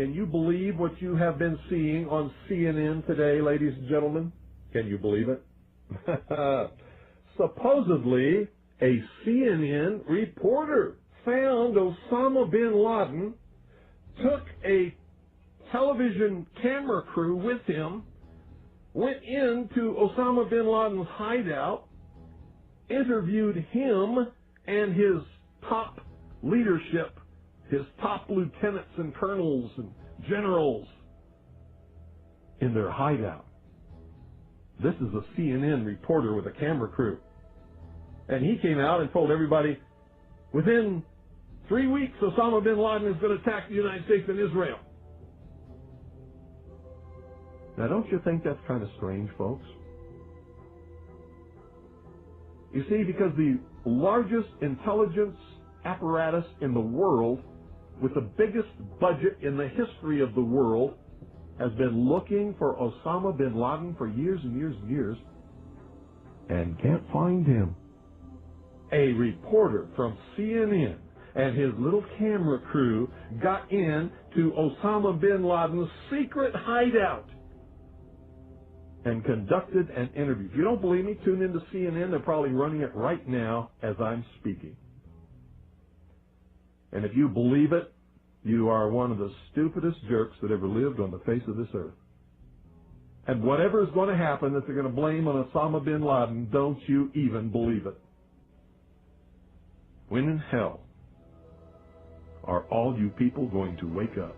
Can you believe what you have been seeing on CNN today, ladies and gentlemen? Can you believe it? Supposedly, a CNN reporter found Osama bin Laden, took a television camera crew with him, went into Osama bin Laden's hideout, interviewed him and his top leadership, his top lieutenants and colonels and generals in their hideout. This is a CNN reporter with a camera crew. And he came out and told everybody, within 3 weeks, Osama bin Laden is going to attack the United States and Israel. Now, don't you think that's kind of strange, folks? You see, because the largest intelligence apparatus in the world, with the biggest budget in the history of the world, has been looking for Osama bin Laden for years and years and years, and can't find him. A reporter from CNN and his little camera crew got in to Osama bin Laden's secret hideout and conducted an interview. If you don't believe me, tune into CNN. They're probably running it right now as I'm speaking. And if you believe it, you are one of the stupidest jerks that ever lived on the face of this earth. And whatever is going to happen that they're going to blame on Osama bin Laden, don't you even believe it. When in hell are all you people going to wake up?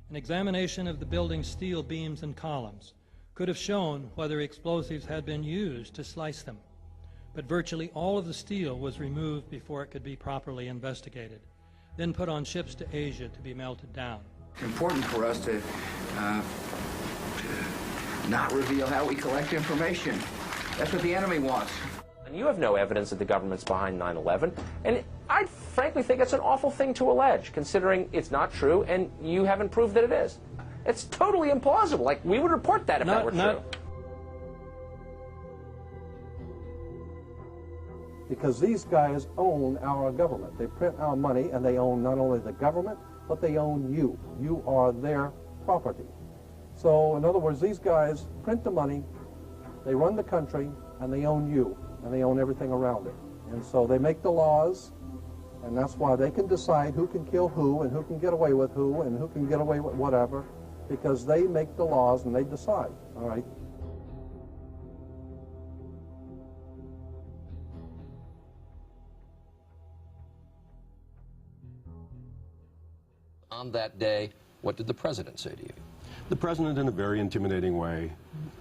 An examination of the building's steel beams and columns could have shown whether explosives had been used to slice them, but virtually all of the steel was removed before it could be properly investigated, then put on ships to Asia to be melted down. It's important for us to not reveal how we collect information. That's what the enemy wants. And you have no evidence that the government's behind 9/11, and I frankly think it's an awful thing to allege, considering it's not true, and you haven't proved that it is. It's totally implausible. Like, we would report that if that were true. Because these guys own our government. They print our money, and they own not only the government, but they own you. You are their property. So, in other words, these guys print the money, they run the country, and they own you, and they own everything around it. And so they make the laws, and that's why they can decide who can kill who, and who can get away with who, and who can get away with whatever, because they make the laws and they decide, all right? On that day, what did the president say to you? The president, in a very intimidating way,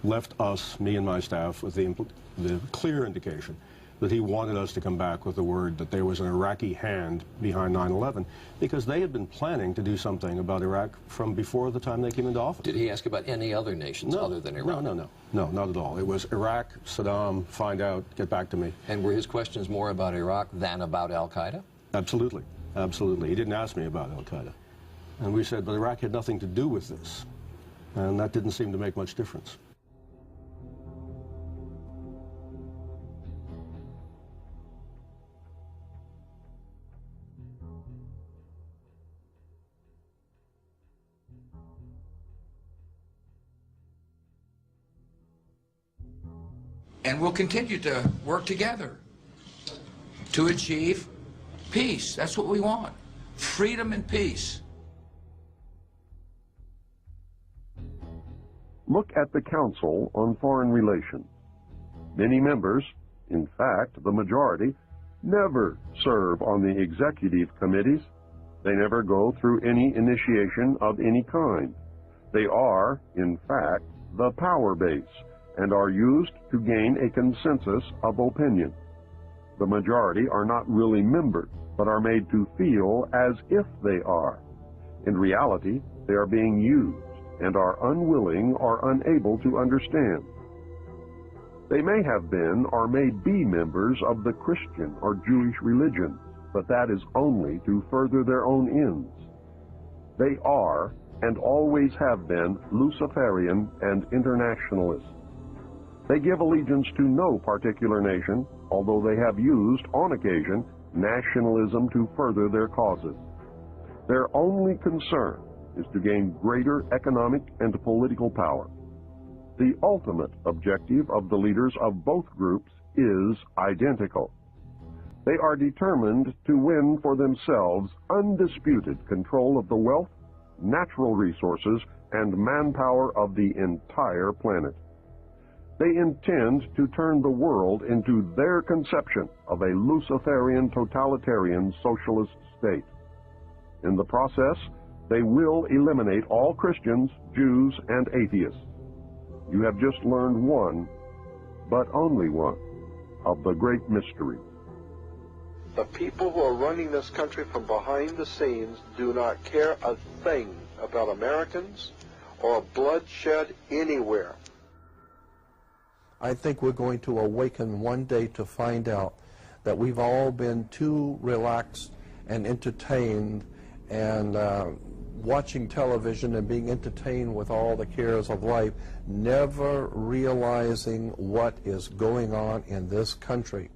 left us, me and my staff, with the clear indication that he wanted us to come back with the word that there was an Iraqi hand behind 9/11, because they had been planning to do something about Iraq from before the time they came into office. Did he ask about any other nations other than Iraq? No, not at all. It was Iraq, Saddam, find out, get back to me. And were his questions more about Iraq than about al-Qaeda? Absolutely. Absolutely. He didn't ask me about al-Qaeda. And we said, but Iraq had nothing to do with this. And that didn't seem to make much difference. And we'll continue to work together to achieve peace. That's what we want. Freedom and peace. Look at the Council on Foreign Relations. Many members, in fact, the majority, never serve on the executive committees. They never go through any initiation of any kind. They are, in fact, the power base and are used to gain a consensus of opinion. The majority are not really members, but are made to feel as if they are. In reality, they are being used and are unwilling or unable to understand. They may have been or may be members of the Christian or Jewish religion, but that is only to further their own ends. They are, and always have been, Luciferian and internationalist. They give allegiance to no particular nation, although they have used, on occasion, nationalism to further their causes. Their only concern is to gain greater economic and political power. The ultimate objective of the leaders of both groups is identical. They are determined to win for themselves undisputed control of the wealth, natural resources, and manpower of the entire planet. They intend to turn the world into their conception of a Luciferian totalitarian socialist state. In the process, they will eliminate all Christians, Jews, and atheists. You have just learned one, but only one, of the great mysteries. The people who are running this country from behind the scenes do not care a thing about Americans or bloodshed anywhere. I think we're going to awaken one day to find out that we've all been too relaxed and entertained and watching television and being entertained with all the cares of life, never realizing what is going on in this country.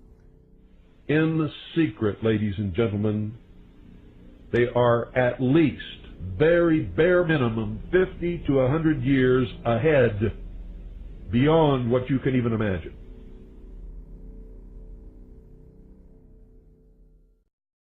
In the secret, ladies and gentlemen, they are at least, very bare minimum, 50 to 100 years ahead, beyond what you can even imagine.